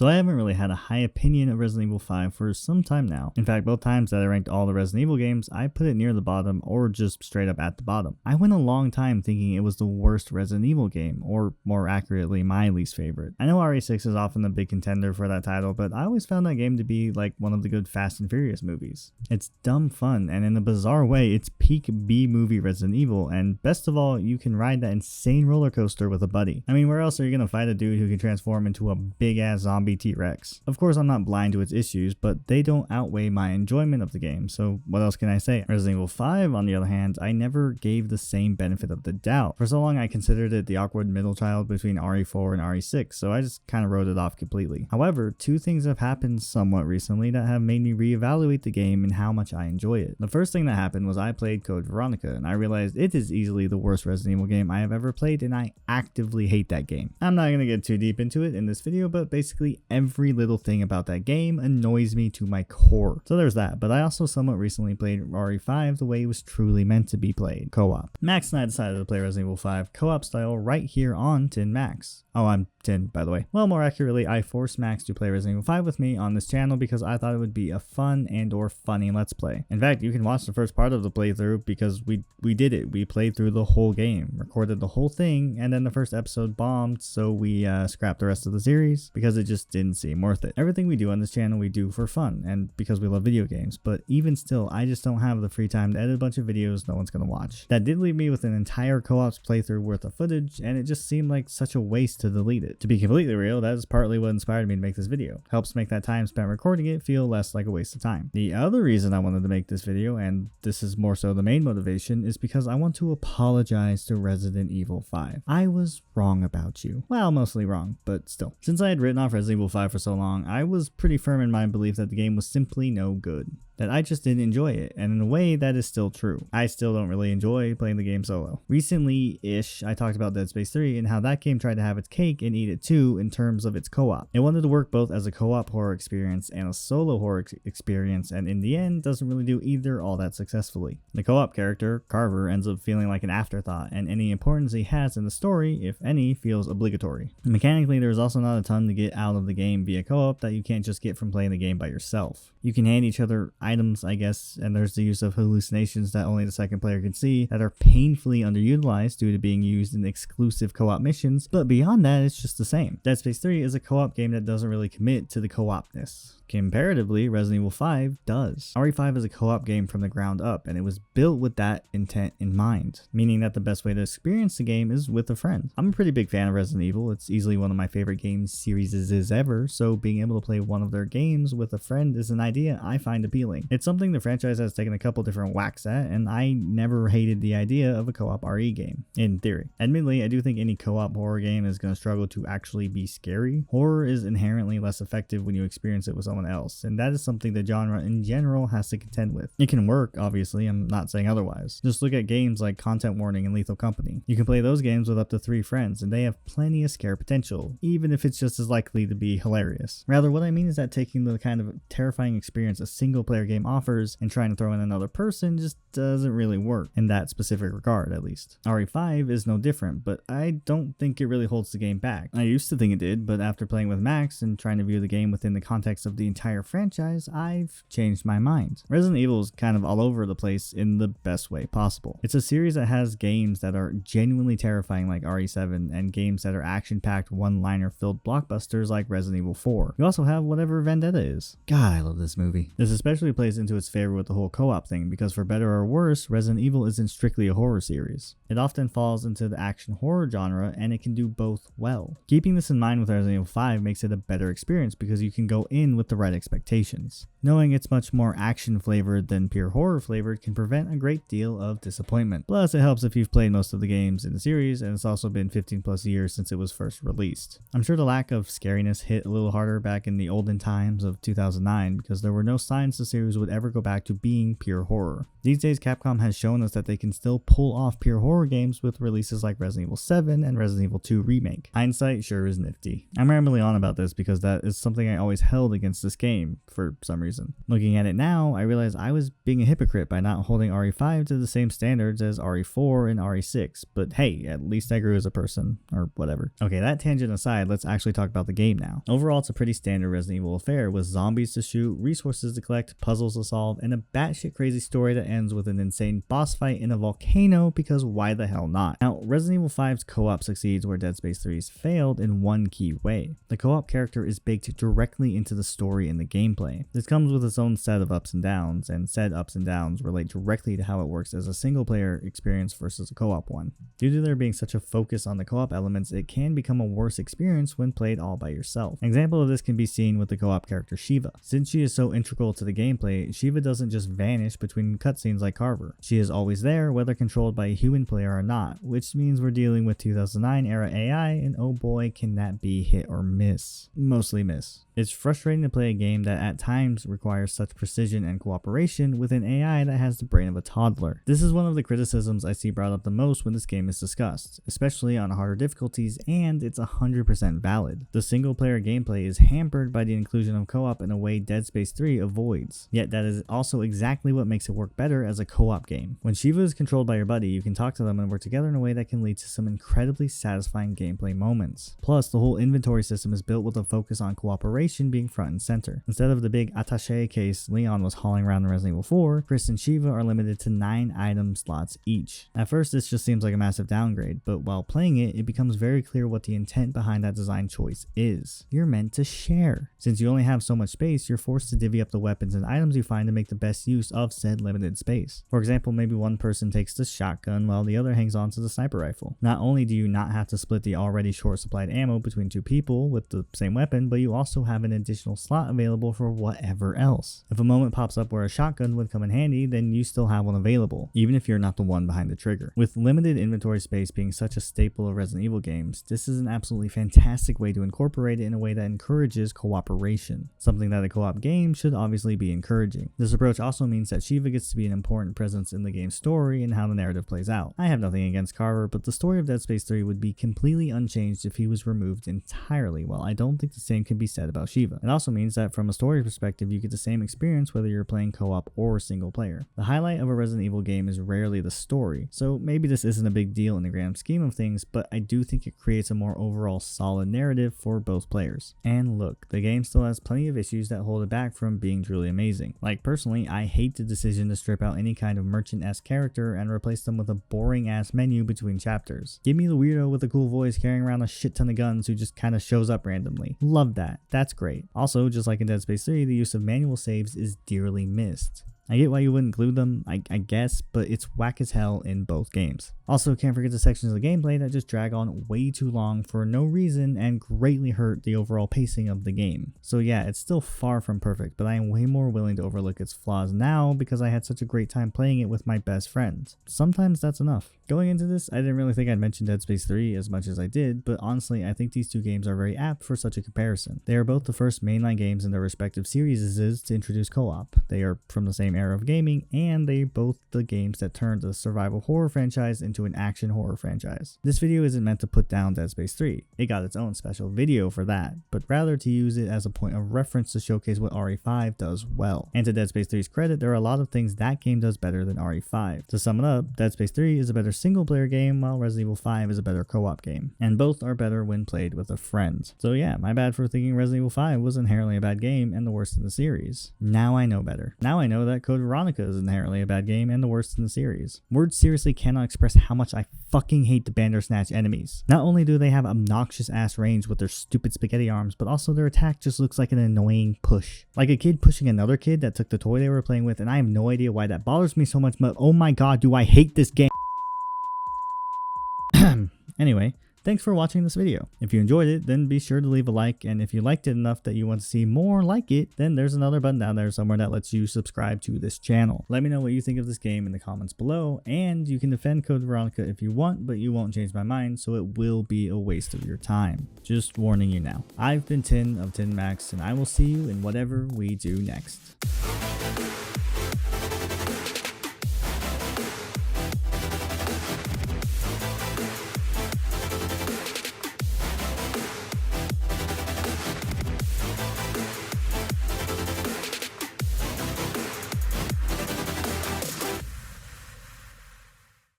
so I haven't really had a high opinion of Resident Evil 5 for some time now. In fact, both times that I ranked all the Resident Evil games, I put it near the bottom or just straight up at the bottom. I went a long time thinking it was the worst Resident Evil game, or more accurately, my least favorite. I know RE6 is often a big contender for that title, but I always found that game to be like one of the good Fast and Furious movies. It's dumb fun, and in a bizarre way, it's peak B-movie Resident Evil, and best of all, you can ride that insane roller coaster with a buddy. I mean, where else are you gonna fight a dude who can transform into a big-ass zombie T-Rex? Of course, I'm not blind to its issues, but they don't outweigh my enjoyment of the game, so what else can I say? Resident Evil 5, on the other hand, I never gave the same benefit of the doubt. For so long, I considered it the awkward middle child between RE4 and RE6, so I just kind of wrote it off completely. However, two things have happened somewhat recently that have made me reevaluate the game and how much I enjoy it. The first thing that happened was I played Code Veronica, and I realized it is easily the worst Resident Evil game I have ever played, and I actively hate that game. I'm not going to get too deep into it in this video, but basically every little thing about that game annoys me to my core. So there's that, but I also somewhat recently played RE5 the way it was truly meant to be played, co-op. Max and I decided to play Resident Evil 5 co-op style right here on Tin Max. Oh, I'm Tin, by the way. Well, more accurately, I forced Max to play Resident Evil 5 with me on this channel because I thought it would be a fun and or funny let's play. In fact, you can watch the first part of the playthrough because we did it. We played through the whole game, recorded the whole thing, and then the first episode bombed, so we scrapped the rest of the series because it just didn't seem worth it. Everything we do on this channel we do for fun and because we love video games, but even still, I just don't have the free time to edit a bunch of videos no one's gonna watch. That did leave me with an entire co-op's playthrough worth of footage, and it just seemed like such a waste to delete it. To be completely real, that is partly what inspired me to make this video. Helps make that time spent recording it feel less like a waste of time. The other reason I wanted to make this video, and this is more so the main motivation, is because I want to apologize to Resident Evil 5. I was wrong about you. Well, mostly wrong, but still. Since I had written off Resident Evil 5 for so long, I was pretty firm in my belief that the game was simply no good. That I just didn't enjoy it, and in a way that is still true. I still don't really enjoy playing the game solo. Recently-ish, I talked about Dead Space 3 and how that game tried to have its cake and eat it too in terms of its co-op. It wanted to work both as a co-op horror experience and a solo horror experience, and in the end doesn't really do either all that successfully. The co-op character, Carver, ends up feeling like an afterthought, and any importance he has in the story, if any, feels obligatory. Mechanically, there's also not a ton to get out of the game via co-op that you can't just get from playing the game by yourself. You can hand each other items, I guess, and there's the use of hallucinations that only the second player can see that are painfully underutilized due to being used in exclusive co-op missions, but beyond that, it's just the same. Dead Space 3 is a co-op game that doesn't really commit to the co-opness. Comparatively, Resident Evil 5 does. RE5 is a co-op game from the ground up, and it was built with that intent in mind, meaning that the best way to experience the game is with a friend. I'm a pretty big fan of Resident Evil. It's easily one of my favorite game series ever, so being able to play one of their games with a friend is an idea I find appealing. It's something the franchise has taken a couple different whacks at, and I never hated the idea of a co-op RE game, in theory. Admittedly, I do think any co-op horror game is going to struggle to actually be scary. Horror is inherently less effective when you experience it with someone else, and that is something the genre in general has to contend with. It can work, obviously, I'm not saying otherwise. Just look at games like Content Warning and Lethal Company. You can play those games with up to 3 friends, and they have plenty of scare potential, even if it's just as likely to be hilarious. Rather, what I mean is that taking the kind of terrifying experience a single player game offers and trying to throw in another person just doesn't really work, in that specific regard at least. RE5 is no different, but I don't think it really holds the game back. I used to think it did, but after playing with Max and trying to view the game within the context of the entire franchise, I've changed my mind. Resident Evil is kind of all over the place in the best way possible. It's a series that has games that are genuinely terrifying like RE7 and games that are action-packed one-liner filled blockbusters like Resident Evil 4. You also have whatever Vendetta is. God, I love this movie. This especially plays into its favor with the whole co-op thing because for better or worse, Resident Evil isn't strictly a horror series. It often falls into the action horror genre and it can do both well. Keeping this in mind with Resident Evil 5 makes it a better experience because you can go in with the right expectations. Knowing it's much more action flavored than pure horror flavored can prevent a great deal of disappointment. Plus, it helps if you've played most of the games in the series and it's also been 15 plus years since it was first released. I'm sure the lack of scariness hit a little harder back in the olden times of 2009 because there were no signs the series would ever go back to being pure horror. These days, Capcom has shown us that they can still pull off pure horror games with releases like Resident Evil 7 and Resident Evil 2 Remake. Hindsight fight sure is nifty. I'm rambling on about this because that is something I always held against this game for some reason. Looking at it now, I realize I was being a hypocrite by not holding RE5 to the same standards as RE4 and RE6, but hey, at least I grew as a person, or whatever. Okay, that tangent aside, let's actually talk about the game now. Overall, it's a pretty standard Resident Evil affair with zombies to shoot, resources to collect, puzzles to solve, and a batshit crazy story that ends with an insane boss fight in a volcano, because why the hell not? Now, Resident Evil 5's co-op succeeds where Dead Space 3's failed in one key way. The co-op character is baked directly into the story and the gameplay. This comes with its own set of ups and downs, and said ups and downs relate directly to how it works as a single player experience versus a co-op one. Due to there being such a focus on the co-op elements, it can become a worse experience when played all by yourself. An example of this can be seen with the co-op character Shiva. Since she is so integral to the gameplay, Shiva doesn't just vanish between cutscenes like Carver. She is always there, whether controlled by a human player or not, which means we're dealing with 2009 era AI, and oh boy, can that be hit or miss. Mostly miss. It's frustrating to play a game that at times requires such precision and cooperation with an AI that has the brain of a toddler. This is one of the criticisms I see brought up the most when this game is discussed, especially on harder difficulties, and it's 100% valid. The single player gameplay is hampered by the inclusion of co-op in a way Dead Space 3 avoids, yet that is also exactly what makes it work better as a co-op game. When Shiva is controlled by your buddy, you can talk to them and work together in a way that can lead to some incredibly satisfying gameplay moments. Plus, the whole inventory system is built with a focus on cooperation being front and center. Instead of the big attaché case Leon was hauling around in Resident Evil 4, Chris and Shiva are limited to 9 item slots each. At first, this just seems like a massive downgrade, but while playing it, it becomes very clear what the intent behind that design choice is. You're meant to share. Since you only have so much space, you're forced to divvy up the weapons and items you find to make the best use of said limited space. For example, maybe one person takes the shotgun while the other hangs on to the sniper rifle. Not only do you not have to split the already short supplied ammo between 2 people with the same weapon, but you also have an additional slot available for whatever else. If a moment pops up where a shotgun would come in handy, then you still have one available, even if you're not the one behind the trigger. With limited inventory space being such a staple of Resident Evil games, this is an absolutely fantastic way to incorporate it in a way that encourages cooperation, something that a co-op game should obviously be encouraging. This approach also means that Shiva gets to be an important presence in the game's story and how the narrative plays out. I have nothing against Carver, but the story of Dead Space 3 would be completely unchanged if he was removed entirely, while I don't think the same can be said about Shiva. It also means that from a story perspective, you get the same experience whether you're playing co-op or single player. The highlight of a Resident Evil game is rarely the story, so maybe this isn't a big deal in the grand scheme of things, but I do think it creates a more overall solid narrative for both players. And look, the game still has plenty of issues that hold it back from being truly amazing. Like personally, I hate the decision to strip out any kind of merchant-esque character and replace them with a boring-ass menu between chapters. Give me the weirdo with a cool voice carrying around a shit ton of guns who just kinda shows up randomly. Love that. That's great. Also, just like in Dead Space 3, the use of manual saves is dearly missed. I get why you wouldn't include them, I guess, but it's whack as hell in both games. Also, can't forget the sections of the gameplay that just drag on way too long for no reason and greatly hurt the overall pacing of the game. So yeah, it's still far from perfect, but I am way more willing to overlook its flaws now because I had such a great time playing it with my best friends. Sometimes that's enough. Going into this, I didn't really think I'd mention Dead Space 3 as much as I did, but honestly, I think these two games are very apt for such a comparison. They are both the first mainline games in their respective series to introduce co-op. They are from the same era of gaming, and they both the games that turned the survival horror franchise into an action horror franchise. This video isn't meant to put down Dead Space 3. It got its own special video for that, but rather to use it as a point of reference to showcase what RE5 does well. And to Dead Space 3's credit, there are a lot of things that game does better than RE5. To sum it up, Dead Space 3 is a better single player game, while Resident Evil 5 is a better co-op game, and both are better when played with a friend. So yeah, my bad for thinking Resident Evil 5 was inherently a bad game and the worst in the series. Now I know better. Now I know that Code Veronica is inherently a bad game and the worst in the series. Words seriously cannot express how much I fucking hate the Bandersnatch enemies. Not only do they have obnoxious ass range with their stupid spaghetti arms, but also their attack just looks like an annoying push. Like a kid pushing another kid that took the toy they were playing with, and I have no idea why that bothers me so much, but oh my god, do I hate this game. Anyway, thanks for watching this video. If you enjoyed it, then be sure to leave a like, and if you liked it enough that you want to see more like it, then there's another button down there somewhere that lets you subscribe to this channel. Let me know what you think of this game in the comments below, and you can defend Code Veronica if you want, but you won't change my mind, so it will be a waste of your time. Just warning you now. I've been Tin of Tin Maxx, and I will see you in whatever we do next.